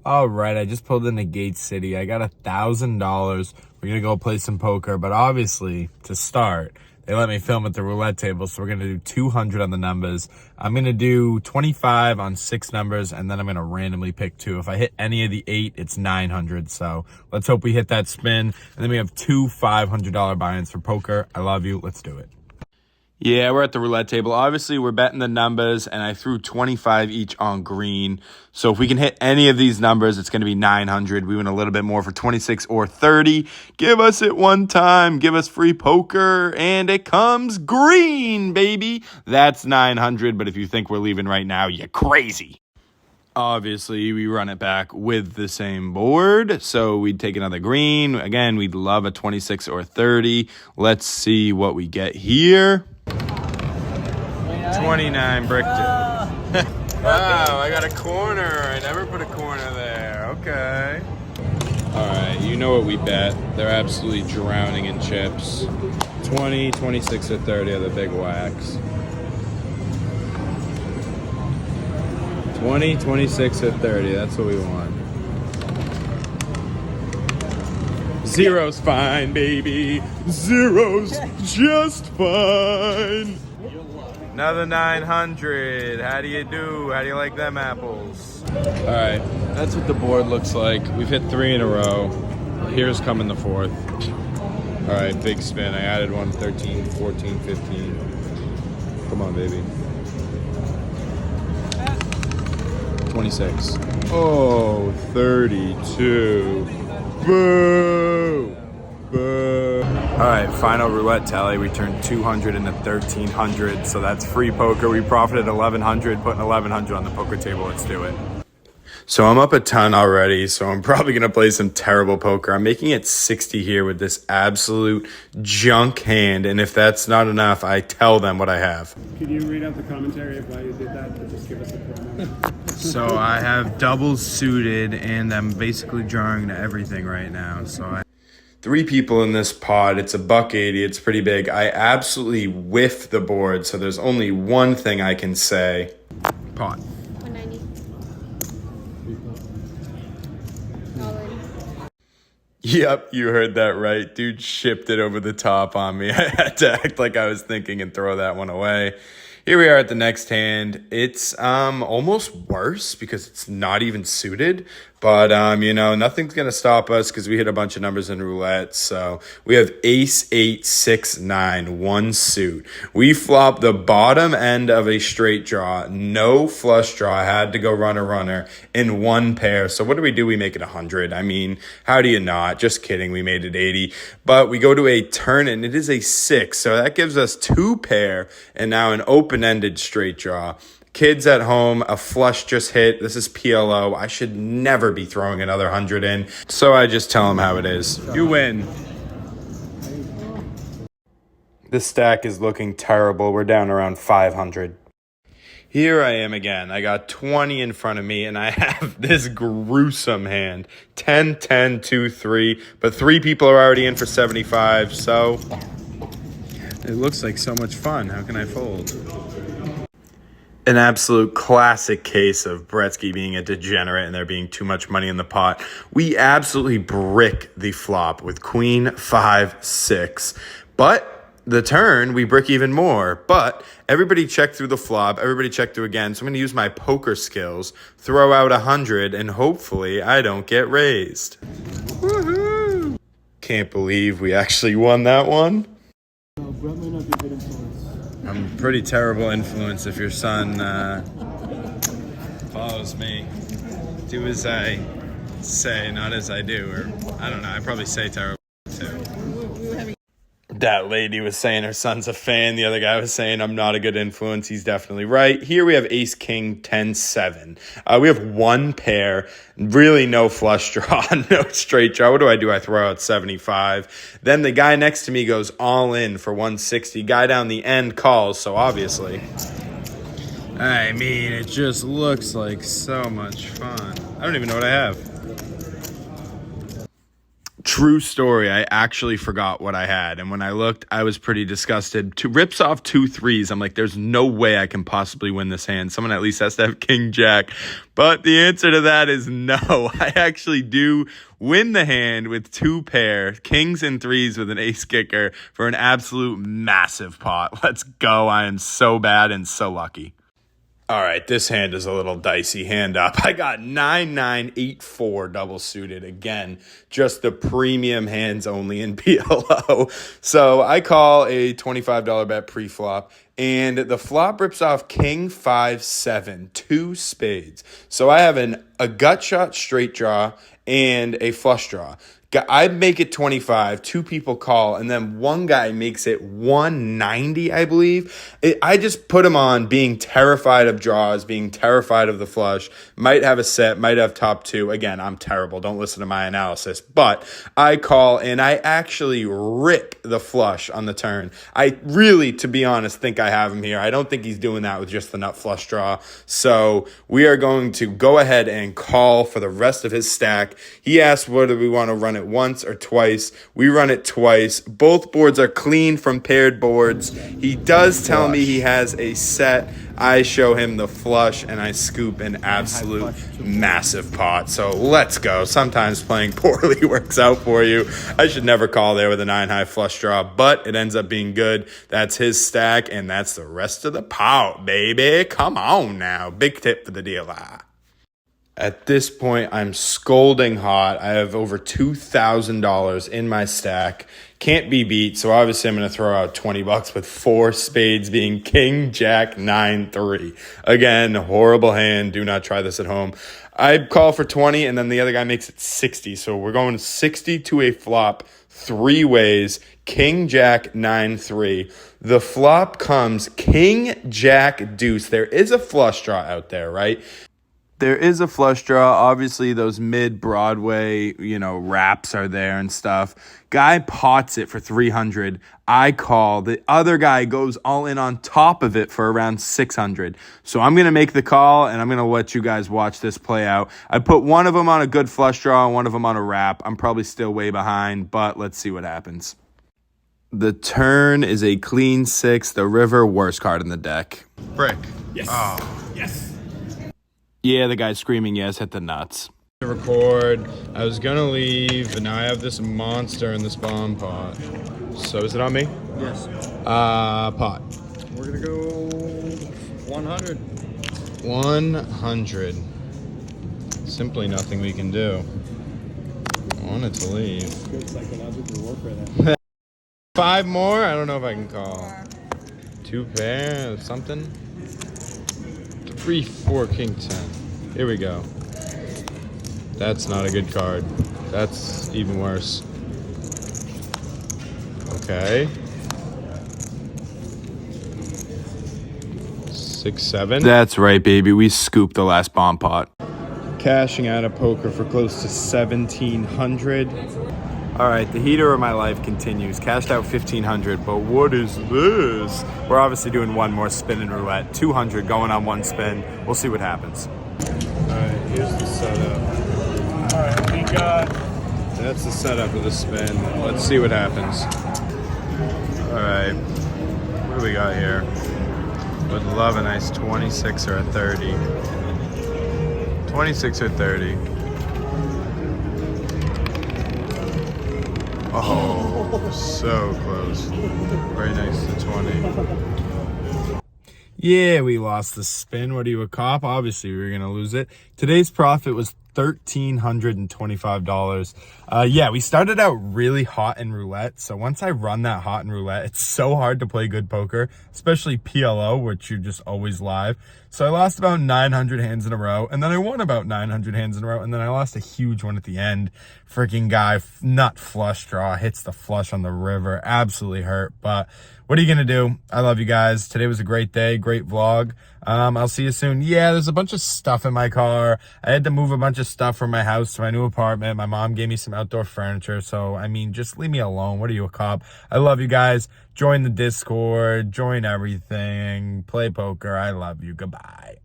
All right, I just pulled into Gate City. I got $1,000. We're gonna go play some poker, but obviously, to start, they let me film at the roulette table, so we're gonna do 200 on the numbers. I'm gonna do 25 on 6 numbers, and then I'm gonna randomly pick 2. If I hit any of the 8, it's 900. So let's hope we hit that spin. And then we have 2 $500 buy-ins for poker. I love you. Let's do it. Yeah, we're at the roulette table. Obviously, we're betting the numbers, and I threw 25 each on green. So if we can hit any of these numbers, it's going to be 900. We win a little bit more for 26 or 30. Give us it one time. Give us free poker, and it comes green, baby. That's 900, but if you think we're leaving right now, you're crazy. Obviously, we run it back with the same board, so we'd take another green. Again, we'd love a 26 or 30. Let's see what we get here. 29 bricked it. Wow, I got a corner. I never put a corner there. Okay. All right, you know what we bet. They're absolutely drowning in chips. 20, 26, or 30 are the big whacks. 20, 26, or 30. That's what we want. Zero's fine, baby. Zero's just fine. Another 900. How do you do? How do you like them apples? All right, that's what the board looks like. We've hit 3 in a row. Here's coming the 4th. All right, big spin. I added one, 13, 14, 15. Come on, baby. 26. Oh, 32. Boo! Boo! All right, final roulette tally. We turned 200 into 1,300, so that's free poker. We profited 1,100, putting 1,100 on the poker table. Let's do it. So I'm up a ton already, so I'm probably going to play some terrible poker. I'm making it 60 here with this absolute junk hand, and if that's not enough, I tell them what I have. Could you read out the commentary of why you did that, or just give us a promo? So I have doubles suited, and I'm basically drawing to everything right now. So I 3 people in this pod. It's a $1.80. It's pretty big. I absolutely whiff the board, so there's only one thing I can say. Pot. 190. All in. Yep, you heard that right. Dude shipped it over the top on me. I had to act like I was thinking and throw that one away. Here we are at the next hand. It's almost worse because it's not even suited. But, you know, nothing's going to stop us because we hit a bunch of numbers in roulette. So we have ace, 8, 6, 9, 1 suit. We flopped the bottom end of a straight draw. No flush draw. I had to go runner in 1 pair. So what do? We make it 100. I mean, how do you not? Just kidding. We made it 80. But we go to a turn and it is a 6. So that gives us 2 pair and now an open-ended straight draw. Kids at home, a flush just hit. This is PLO. I should never be throwing another 100 in. So I just tell them how it is. You win. This stack is looking terrible. We're down around 500. Here I am again. I got 20 in front of me, and I have this gruesome hand. 10, 10, 2, 3. But 3 people are already in for 75, so it looks like so much fun. How can I fold? An absolute classic case of Bretsky being a degenerate and there being too much money in the pot. We absolutely brick the flop with queen, 5, 6. But the turn, we brick even more. But everybody checked through the flop. Everybody checked through again. So I'm going to use my poker skills, throw out 100, and hopefully I don't get raised. Woohoo! Can't believe we actually won that one. Brett might not be a good influence. I'm a pretty terrible influence if your son follows me. Do as I say, not as I do. Or, I don't know, I probably say terrible too. That lady was saying her son's a fan. The other guy was saying I'm not a good influence. He's definitely right. Here we have ace, king, 10, 7. We have 1 pair. Really no flush draw, no straight draw. What do? I throw out 75. Then the guy next to me goes all in for 160. Guy down the end calls, so obviously. I mean, it just looks like so much fun. I don't even know what I have. True story, I actually forgot what I had. And when I looked, I was pretty disgusted. Two rips off 2 threes. I'm like, there's no way I can possibly win this hand. Someone at least has to have king jack. But the answer to that is no. I actually do win the hand with 2 pair, kings and threes with an ace kicker for an absolute massive pot. Let's go. I am so bad and so lucky. All right, this hand is a little dicey. Hand up. I got 9-9-8-4 double suited. Again, just the premium hands only in PLO. So I call a $25 bet pre-flop, and the flop rips off king 5-7, 2 spades. So I have a gut shot straight draw and a flush draw. I make it 25, 2 people call, and then one guy makes it 190, I believe. I just put him on being terrified of draws, being terrified of the flush, might have a set, might have top 2. Again, I'm terrible. Don't listen to my analysis. But I call, and I actually rip the flush on the turn. I really, to be honest, think I have him here. I don't think he's doing that with just the nut flush draw. So we are going to go ahead and call for the rest of his stack. He asked, what do we want to run it once or twice? We run it twice. Both boards are clean from paired boards. He does tell me he has a set. I show him the flush, and I scoop an absolute massive pot. So let's go. Sometimes playing poorly works out for you. I should never call there with a 9-high flush draw, but it ends up being good. That's his stack, and that's the rest of the pot, baby. Come on now. Big tip for the dealer. At this point, I'm scolding hot. I have over $2,000 in my stack. Can't be beat, so obviously I'm going to throw out $20 with 4 spades being king, jack, 9-3. Again, horrible hand. Do not try this at home. I call for 20, and then the other guy makes it 60. So we're going 60 to a flop 3 ways. King, jack, 9-3. The flop comes king, jack, deuce. There is a flush draw out there, right? There is a flush draw. Obviously, those mid-Broadway, wraps are there and stuff. Guy pots it for 300. I call. The other guy goes all in on top of it for around 600. So I'm going to make the call, and I'm going to let you guys watch this play out. I put one of them on a good flush draw and one of them on a wrap. I'm probably still way behind, but let's see what happens. The turn is a clean 6. The river, worst card in the deck. Brick. Yes. Oh. Yes. Yeah, the guy's screaming yes, hit the nuts. To record, I was gonna leave, but now I have this monster in this bomb pot. So is it on me? Yes. Pot. We're gonna go 100. 100. Simply nothing we can do. I wanted to leave. Good psychological warfare there. 5 more? I don't know if I can call. 2 pair, something. 3, 4, king, 10. Here we go. That's not a good card. That's even worse. Okay. 6, 7. That's right, baby. We scooped the last bomb pot. Cashing out of poker for close to 1,700. All right, the heater of my life continues. Cashed out 1,500, but what is this? We're obviously doing one more spin in roulette. 200 going on one spin. We'll see what happens. All right, here's the setup. All right, we got. That's the setup of the spin. Let's see what happens. All right, what do we got here? Would love a nice 26 or a 30. 26 or 30. Oh, so close. Right next to 20. Yeah, we lost the spin. What are you, a cop? Obviously, we were going to lose it. Today's profit was $1,325. Yeah, we started out really hot in roulette. So once I run that hot in roulette, it's so hard to play good poker, especially PLO, which you're just always live. So I lost about 900 hands in a row, and then I won about 900 hands in a row, and then I lost a huge one at the end. Freaking guy, nut flush draw, hits the flush on the river. Absolutely hurt, but what are you going to do? I love you guys. Today was a great day, great vlog. I'll see you soon. Yeah, there's a bunch of stuff in my car. I had to move a bunch of stuff from my house to my new apartment. My mom gave me some outdoor furniture. So, I mean, just leave me alone. What are you, a cop? I love you guys. Join the Discord. Join everything. Play poker. I love you. Goodbye.